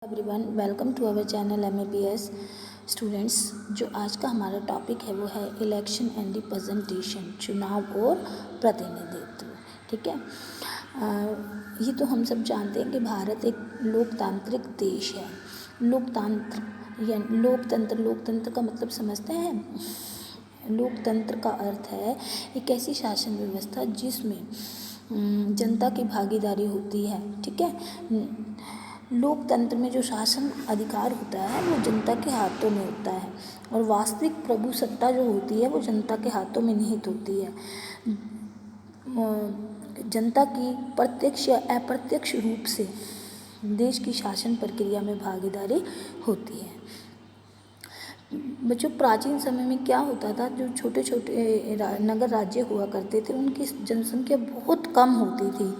Everyone, welcome to our channel MAPS students. जो आज का हमारा टॉपिक है वो है इलेक्शन एंड रिप्रेजेंटेशन, चुनाव और प्रतिनिधित्व। ठीक है। ये तो हम सब जानते हैं कि भारत एक लोकतांत्रिक देश है। लोकतंत्र का मतलब समझते हैं। लोकतंत्र का अर्थ है एक ऐसी शासन व्यवस्था जिसमें जनता की भागीदारी होती है। ठीक है। लोकतंत्र में जो शासन अधिकार होता है वो जनता के हाथों में होता है और वास्तविक प्रभुसत्ता जो होती है वो जनता के हाथों में निहित होती है। जनता की प्रत्यक्ष या अप्रत्यक्ष रूप से देश की शासन प्रक्रिया में भागीदारी होती है। बच्चों, प्राचीन समय में क्या होता था, जो छोटे छोटे नगर राज्य हुआ करते थे उनकी जनसंख्या बहुत कम होती थी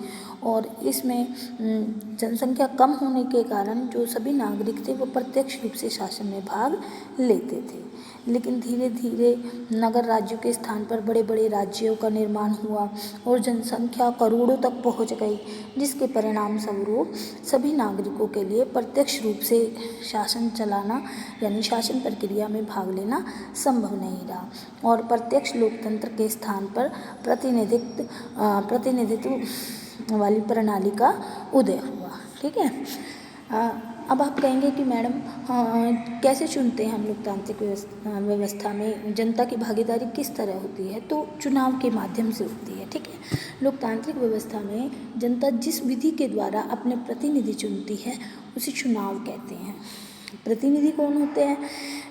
और इसमें जनसंख्या कम होने के कारण जो सभी नागरिक थे वो प्रत्यक्ष रूप से शासन में भाग लेते थे। लेकिन धीरे धीरे नगर राज्यों के स्थान पर बड़े बड़े राज्यों का निर्माण हुआ और जनसंख्या करोड़ों तक पहुंच गई, जिसके परिणाम स्वरूप सभी नागरिकों के लिए प्रत्यक्ष रूप से शासन चलाना यानी शासन प्रक्रिया में भाग लेना संभव नहीं रहा और प्रत्यक्ष लोकतंत्र के स्थान पर प्रतिनिधित्व वाली प्रणाली का उदय हुआ। ठीक है। अब आप कहेंगे कि मैडम कैसे चुनते हैं हम लोकतांत्रिक व्यवस्था में जनता की भागीदारी किस तरह होती है? तो चुनाव के माध्यम से होती है। ठीक है। लोकतांत्रिक व्यवस्था में जनता जिस विधि के द्वारा अपने प्रतिनिधि चुनती है उसे चुनाव कहते हैं। प्रतिनिधि कौन होते हैं?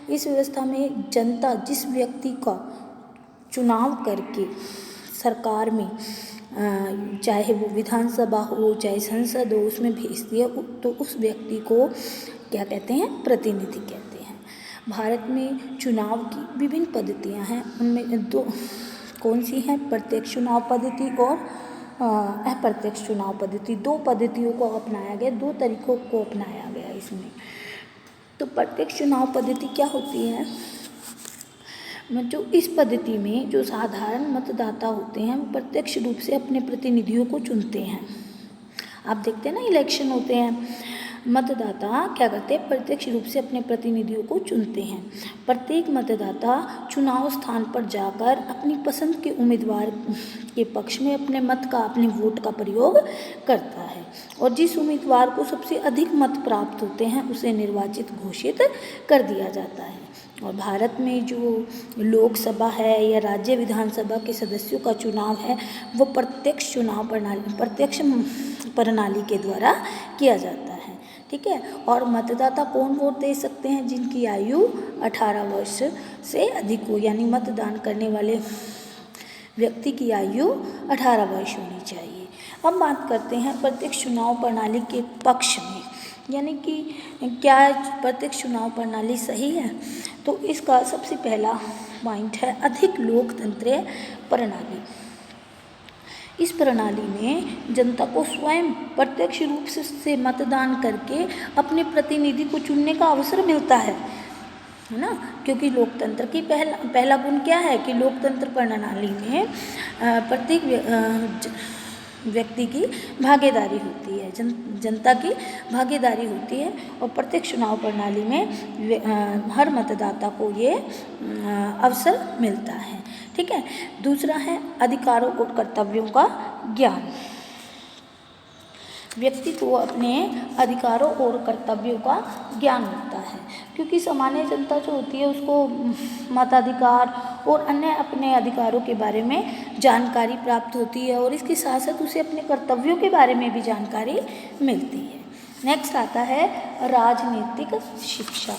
इस व्यवस्था में जनता जिस व्यक्ति का चुनाव करके सरकार में चाहे वो विधानसभा हो चाहे संसद हो उसमें भेजती है तो उस व्यक्ति को क्या कहते हैं? प्रतिनिधि कहते हैं। भारत में चुनाव की विभिन्न पद्धतियां हैं। उनमें दो कौन सी हैं? प्रत्यक्ष चुनाव पद्धति और अप्रत्यक्ष चुनाव पद्धति। दो पद्धतियों को अपनाया गया, दो तरीकों को अपनाया गया इसमें। तो प्रत्यक्ष चुनाव पद्धति क्या होती है? जो इस पद्धति में जो साधारण मतदाता होते हैं वो प्रत्यक्ष रूप से अपने प्रतिनिधियों को चुनते हैं। आप देखते हैं ना, इलेक्शन होते हैं, मतदाता क्या करते हैं? प्रत्यक्ष रूप से अपने प्रतिनिधियों को चुनते हैं। प्रत्येक मतदाता चुनाव स्थान पर जाकर अपनी पसंद के उम्मीदवार के पक्ष में अपने वोट का प्रयोग करता है और जिस उम्मीदवार को सबसे अधिक मत प्राप्त होते हैं उसे निर्वाचित घोषित कर दिया जाता है। और भारत में जो लोकसभा है या राज्य विधानसभा के सदस्यों का चुनाव है वो प्रत्यक्ष प्रणाली के द्वारा किया जाता है। ठीक है। और मतदाता कौन वोट दे सकते हैं? जिनकी आयु 18 वर्ष से अधिक हो, यानी मतदान करने वाले व्यक्ति की आयु 18 वर्ष होनी चाहिए। अब बात करते हैं प्रत्यक्ष चुनाव प्रणाली के पक्ष में, यानी कि क्या प्रत्यक्ष चुनाव प्रणाली सही है? तो इसका सबसे पहला पॉइंट है अधिक लोकतंत्रीय प्रणाली। इस प्रणाली में जनता को स्वयं प्रत्यक्ष रूप से मतदान करके अपने प्रतिनिधि को चुनने का अवसर मिलता है ना। क्योंकि लोकतंत्र की पहला गुण क्या है कि लोकतंत्र प्रणाली में प्रत्येक व्यक्ति की भागीदारी होती है, जनता की भागीदारी होती है और प्रत्यक्ष चुनाव प्रणाली में हर मतदाता को ये अवसर मिलता है। ठीक है। दूसरा है अधिकारों और कर्तव्यों का ज्ञान। व्यक्ति को अपने अधिकारों और कर्तव्यों का ज्ञान होता है, क्योंकि सामान्य जनता जो होती है उसको मताधिकार और अन्य अपने अधिकारों के बारे में जानकारी प्राप्त होती है और इसके साथ साथ उसे अपने कर्तव्यों के बारे में भी जानकारी मिलती है। नेक्स्ट आता है राजनीतिक शिक्षा।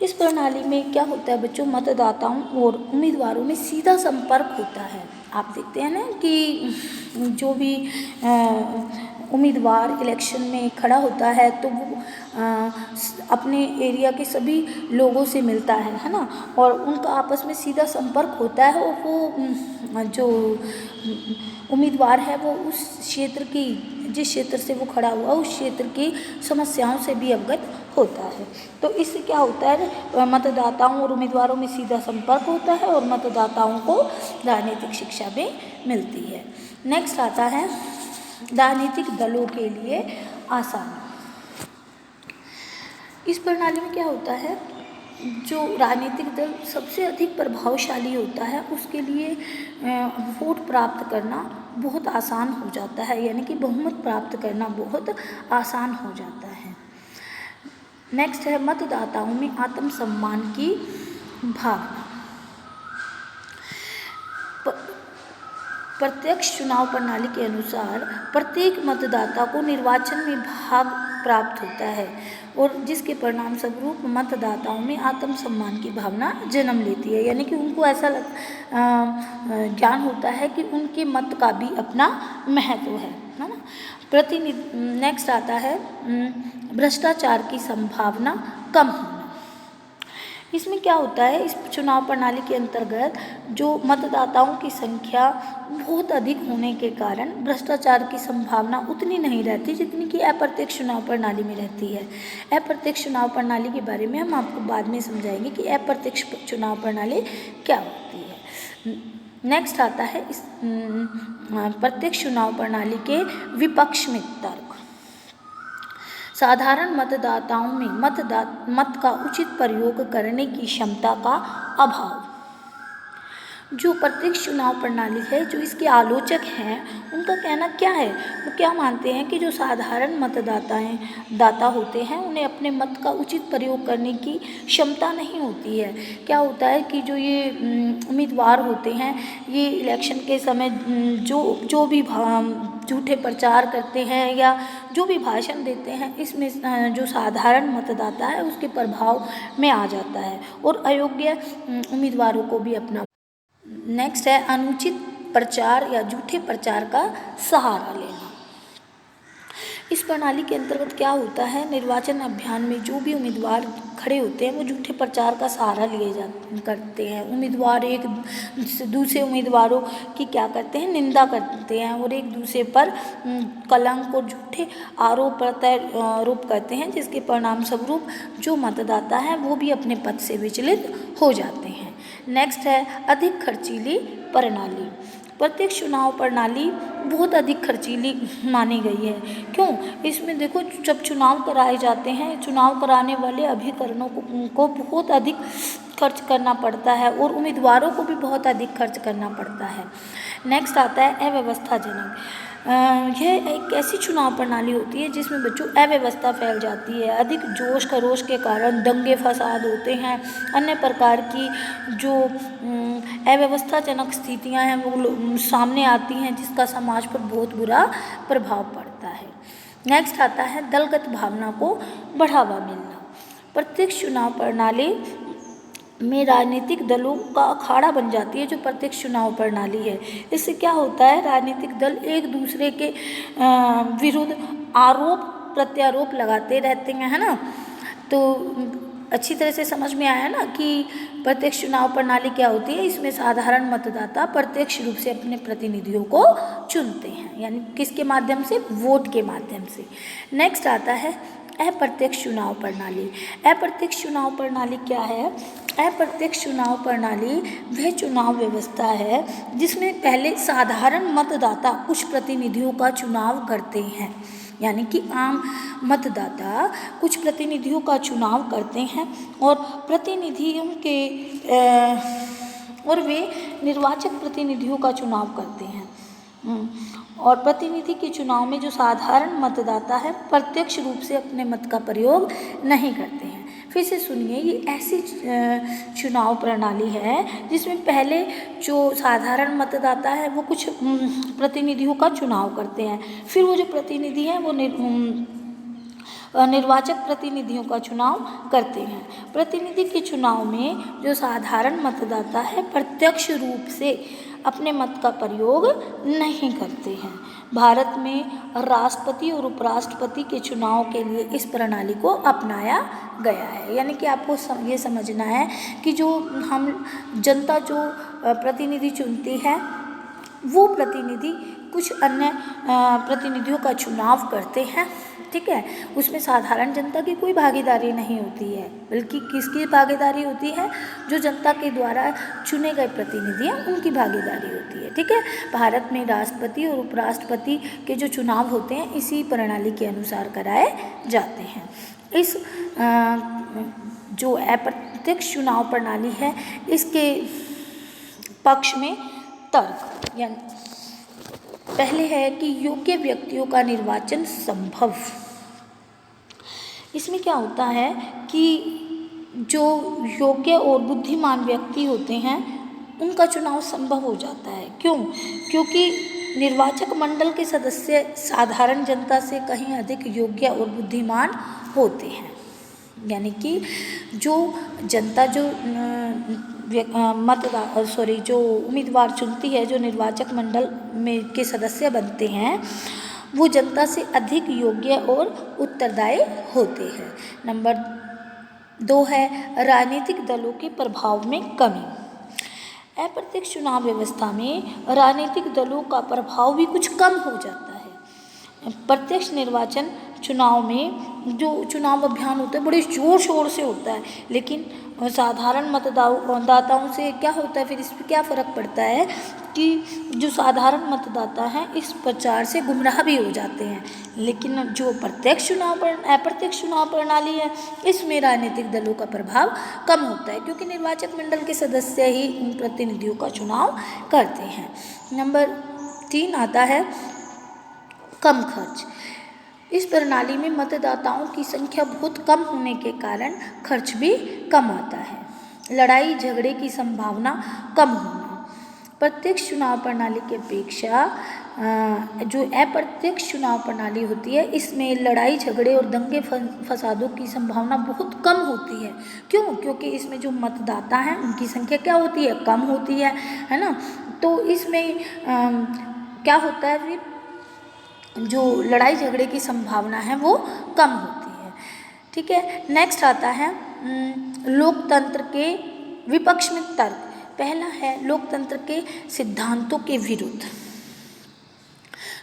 इस प्रणाली में क्या होता है बच्चों? मतदाताओं और उम्मीदवारों में सीधा संपर्क होता है। आप देखते हैं ना कि जो भी उम्मीदवार इलेक्शन में खड़ा होता है तो वो अपने एरिया के सभी लोगों से मिलता है ना, और उनका आपस में सीधा संपर्क होता है और वो जो उम्मीदवार है वो उस क्षेत्र की, जिस क्षेत्र से वो खड़ा हुआ उस क्षेत्र की समस्याओं से भी अवगत होता है। तो इससे क्या होता है? मतदाताओं और उम्मीदवारों में सीधा संपर्क होता है और मतदाताओं को राजनीतिक शिक्षा भी मिलती है। नेक्स्ट आता है राजनीतिक दलों के लिए आसानी। इस प्रणाली में क्या होता है, जो राजनीतिक दल सबसे अधिक प्रभावशाली होता है उसके लिए वोट प्राप्त करना बहुत आसान हो जाता है, यानी कि बहुमत प्राप्त करना बहुत आसान हो जाता है। नेक्स्ट है मतदाताओं में आत्मसम्मान की भावना। प्रत्यक्ष चुनाव प्रणाली के अनुसार प्रत्येक मतदाता को निर्वाचन में भाग प्राप्त होता है और जिसके परिणाम स्वरूप मतदाताओं में आत्मसम्मान की भावना जन्म लेती है, यानी कि उनको ऐसा ज्ञान होता है कि उनके मत का भी अपना महत्व है ना। नेक्स्ट आता है भ्रष्टाचार की संभावना कम होना। इसमें क्या होता है, इस चुनाव प्रणाली के अंतर्गत जो मतदाताओं की संख्या बहुत अधिक होने के कारण भ्रष्टाचार की संभावना उतनी नहीं रहती जितनी कि अप्रत्यक्ष चुनाव प्रणाली में रहती है। अप्रत्यक्ष चुनाव प्रणाली के बारे में हम आपको बाद में समझाएंगे कि अप्रत्यक्ष चुनाव प्रणाली क्या होती है। नेक्स्ट आता है इस प्रत्यक्ष चुनाव प्रणाली के विपक्ष में तर्क। साधारण मतदाताओं में मत का उचित प्रयोग करने की क्षमता का अभाव। जो प्रत्यक्ष चुनाव प्रणाली है, जो इसके आलोचक हैं, उनका कहना क्या है, वो क्या मानते हैं कि जो साधारण दाता होते हैं उन्हें अपने मत का उचित प्रयोग करने की क्षमता नहीं होती है। क्या होता है कि जो ये उम्मीदवार होते हैं, ये इलेक्शन के समय जो भी झूठे प्रचार करते हैं या जो भी भाषण देते हैं, इसमें जो साधारण मतदाता है उसके प्रभाव में आ जाता है और अयोग्य उम्मीदवारों को भी अपना। नेक्स्ट है अनुचित प्रचार या झूठे प्रचार का सहारा लेना। इस प्रणाली के अंतर्गत क्या होता है, निर्वाचन अभियान में जो भी उम्मीदवार खड़े होते हैं वो झूठे प्रचार का सहारा करते हैं। उम्मीदवार एक दूसरे उम्मीदवारों की क्या करते हैं, निंदा करते हैं और एक दूसरे पर कलंक और झूठे आरोप करते हैं, जिसके परिणाम स्वरूप जो मतदाता है वो भी अपने पद से विचलित हो जाते हैं। नेक्स्ट है अधिक खर्चीली प्रणाली। प्रत्यक्ष चुनाव प्रणाली बहुत अधिक खर्चीली मानी गई है। क्यों? इसमें देखो, जब चुनाव कराए जाते हैं, चुनाव कराने वाले अभिकरणों को बहुत अधिक खर्च करना पड़ता है और उम्मीदवारों को भी बहुत अधिक खर्च करना पड़ता है। नेक्स्ट आता है अव्यवस्थाजनक। यह एक ऐसी चुनाव प्रणाली होती है जिसमें बच्चों अव्यवस्था फैल जाती है। अधिक जोश खरोश के कारण दंगे फसाद होते हैं, अन्य प्रकार की जो अव्यवस्थाजनक स्थितियां हैं वो सामने आती हैं, जिसका समाज पर बहुत बुरा प्रभाव पड़ता है। नेक्स्ट आता है दलगत भावना को बढ़ावा मिलना। प्रत्यक्ष चुनाव प्रणाली में राजनीतिक दलों का अखाड़ा बन जाती है जो प्रत्यक्ष चुनाव प्रणाली है। इससे क्या होता है, राजनीतिक दल एक दूसरे के विरुद्ध आरोप प्रत्यारोप लगाते रहते हैं, है ना। तो अच्छी तरह से समझ में आया ना कि प्रत्यक्ष चुनाव प्रणाली क्या होती है। इसमें साधारण मतदाता प्रत्यक्ष रूप से अपने प्रतिनिधियों को चुनते हैं, यानी किसके माध्यम से, वोट के माध्यम से। नेक्स्ट आता है अप्रत्यक्ष चुनाव प्रणाली। अप्रत्यक्ष चुनाव प्रणाली क्या है? अप्रत्यक्ष चुनाव प्रणाली वह चुनाव व्यवस्था है जिसमें पहले साधारण मतदाता कुछ प्रतिनिधियों का चुनाव करते हैं, यानी कि आम मतदाता कुछ प्रतिनिधियों का चुनाव करते हैं और प्रतिनिधियों के और वे निर्वाचक प्रतिनिधियों का चुनाव करते हैं। और प्रतिनिधि के चुनाव में जो साधारण मतदाता है प्रत्यक्ष रूप से अपने मत का प्रयोग नहीं करते हैं। फिर से सुनिए, ये ऐसी चुनाव प्रणाली है जिसमें पहले जो साधारण मतदाता है वो कुछ प्रतिनिधियों का चुनाव करते हैं, फिर वो जो प्रतिनिधि हैं वो निर्वाचक प्रतिनिधियों का चुनाव करते हैं। प्रतिनिधि के चुनाव में जो साधारण मतदाता है प्रत्यक्ष रूप से अपने मत का प्रयोग नहीं करते हैं। भारत में राष्ट्रपति और उपराष्ट्रपति के चुनाव के लिए इस प्रणाली को अपनाया गया है। यानी कि आपको ये समझना है कि जो हम जनता जो प्रतिनिधि चुनती है वो प्रतिनिधि कुछ अन्य प्रतिनिधियों का चुनाव करते हैं ठीक है। उसमें साधारण जनता की कोई भागीदारी नहीं होती है, बल्कि किसकी भागीदारी होती है, जो जनता के द्वारा चुने गए प्रतिनिधि हैं उनकी भागीदारी होती है, ठीक है। भारत में राष्ट्रपति और उपराष्ट्रपति के जो चुनाव होते हैं इसी प्रणाली के अनुसार कराए जाते हैं। इस जो अप्रत्यक्ष चुनाव प्रणाली है इसके पक्ष में तर्क, यानी पहले है कि योग्य व्यक्तियों का निर्वाचन संभव। इसमें क्या होता है कि जो योग्य और बुद्धिमान व्यक्ति होते हैं उनका चुनाव संभव हो जाता है। क्यों? क्योंकि निर्वाचक मंडल के सदस्य साधारण जनता से कहीं अधिक योग्य और बुद्धिमान होते हैं। यानी कि जो जनता जो जो उम्मीदवार चुनती है, जो निर्वाचक मंडल में के सदस्य बनते हैं, वो जनता से अधिक योग्य और उत्तरदायी होते हैं। नंबर 2 है राजनीतिक दलों के प्रभाव में कमी। अप्रत्यक्ष चुनाव व्यवस्था में राजनीतिक दलों का प्रभाव भी कुछ कम हो जाता है। प्रत्यक्ष निर्वाचन चुनाव में जो चुनाव अभियान होता है बड़े जोर शोर से होता है, लेकिन साधारण मतदाताओं से क्या होता है, फिर इस पर क्या फ़र्क पड़ता है कि जो साधारण मतदाता हैं इस प्रचार से गुमराह भी हो जाते हैं। लेकिन जो अप्रत्यक्ष चुनाव प्रणाली है इसमें राजनीतिक दलों का प्रभाव कम होता है, क्योंकि निर्वाचक मंडल के सदस्य ही उन प्रतिनिधियों का चुनाव करते हैं। नंबर 3 आता है कम खर्च। इस प्रणाली में मतदाताओं की संख्या बहुत कम होने के कारण खर्च भी कम आता है। लड़ाई झगड़े की संभावना कम होना। प्रत्यक्ष चुनाव प्रणाली की अपेक्षा जो अप्रत्यक्ष चुनाव प्रणाली होती है इसमें लड़ाई झगड़े और दंगे फसादों की संभावना बहुत कम होती है। क्यों? क्योंकि इसमें जो मतदाता हैं उनकी संख्या क्या होती है, कम होती है ना। तो इसमें क्या होता है, फिर जो लड़ाई झगड़े की संभावना है वो कम होती है, ठीक है। नेक्स्ट आता है लोकतंत्र के विपक्ष में तर्क। पहला है लोकतंत्र के सिद्धांतों के विरुद्ध।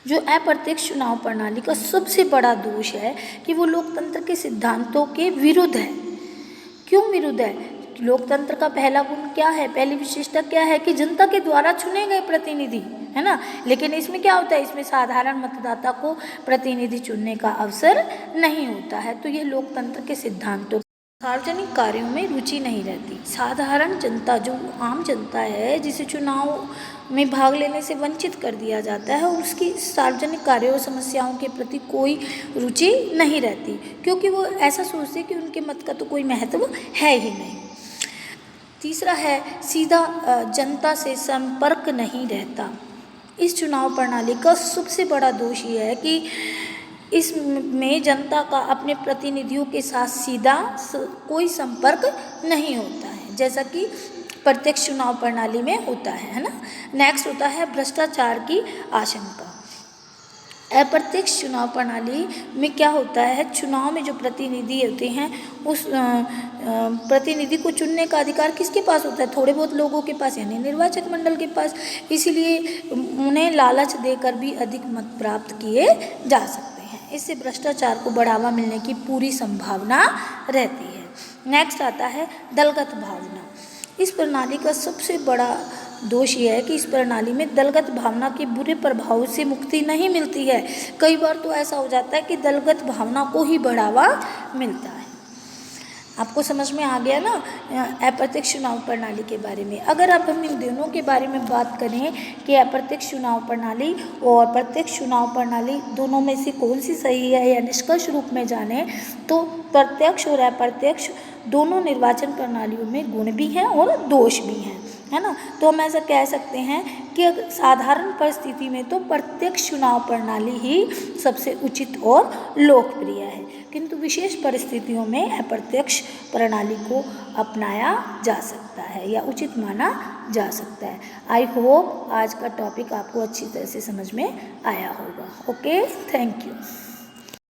जो अप्रत्यक्ष चुनाव प्रणाली का सबसे बड़ा दोष है कि वो लोकतंत्र के सिद्धांतों के विरुद्ध है। क्यों विरुद्ध है? लोकतंत्र का पहला गुण क्या है, पहली विशेषता क्या है कि जनता के द्वारा चुने गए प्रतिनिधि, है ना। लेकिन इसमें क्या होता है, इसमें साधारण मतदाता को प्रतिनिधि चुनने का अवसर नहीं होता है। तो ये लोकतंत्र के सिद्धांतों, सार्वजनिक कार्यों में रुचि नहीं रहती। साधारण जनता, जो आम जनता है जिसे चुनाव में भाग लेने से वंचित कर दिया जाता है, उसकी सार्वजनिक कार्यों और समस्याओं के प्रति कोई रुचि नहीं रहती, क्योंकि वो ऐसा सोचते कि उनके मत का तो कोई महत्व है ही नहीं। तीसरा है सीधा जनता से संपर्क नहीं रहता। इस चुनाव प्रणाली का सबसे बड़ा दोष ये है कि इसमें जनता का अपने प्रतिनिधियों के साथ सीधा कोई संपर्क नहीं होता है, जैसा कि प्रत्यक्ष चुनाव प्रणाली में होता है ना। नेक्स्ट होता है भ्रष्टाचार की आशंका। अप्रत्यक्ष चुनाव प्रणाली में क्या होता है, चुनाव में जो प्रतिनिधि होते हैं उस प्रतिनिधि को चुनने का अधिकार किसके पास होता है, थोड़े बहुत लोगों के पास, यानी निर्वाचक मंडल के पास। इसीलिए उन्हें लालच देकर भी अधिक मत प्राप्त किए जा सकते हैं। इससे भ्रष्टाचार को बढ़ावा मिलने की पूरी संभावना रहती है। नेक्स्ट आता है दलगत भावना। इस प्रणाली का सबसे बड़ा दोष यह है कि इस प्रणाली में दलगत भावना के बुरे प्रभाव से मुक्ति नहीं मिलती है। कई बार तो ऐसा हो जाता है कि दलगत भावना को ही बढ़ावा मिलता है। आपको समझ में आ गया ना अप्रत्यक्ष चुनाव प्रणाली के बारे में। अगर आप हम इन दोनों के बारे में बात करें कि अप्रत्यक्ष चुनाव प्रणाली और प्रत्यक्ष चुनाव प्रणाली दोनों में से कौन सी सही है या निष्कर्ष रूप में जाने, तो प्रत्यक्ष और अप्रत्यक्ष दोनों निर्वाचन प्रणालियों में गुण भी हैं और दोष भी हैं, है ना। तो हम ऐसा कह सकते हैं कि साधारण परिस्थिति में तो प्रत्यक्ष चुनाव प्रणाली ही सबसे उचित और लोकप्रिय है, किंतु विशेष परिस्थितियों में अप्रत्यक्ष प्रणाली को अपनाया जा सकता है या उचित माना जा सकता है। आई होप आज का टॉपिक आपको अच्छी तरह से समझ में आया होगा। Okay, thank you.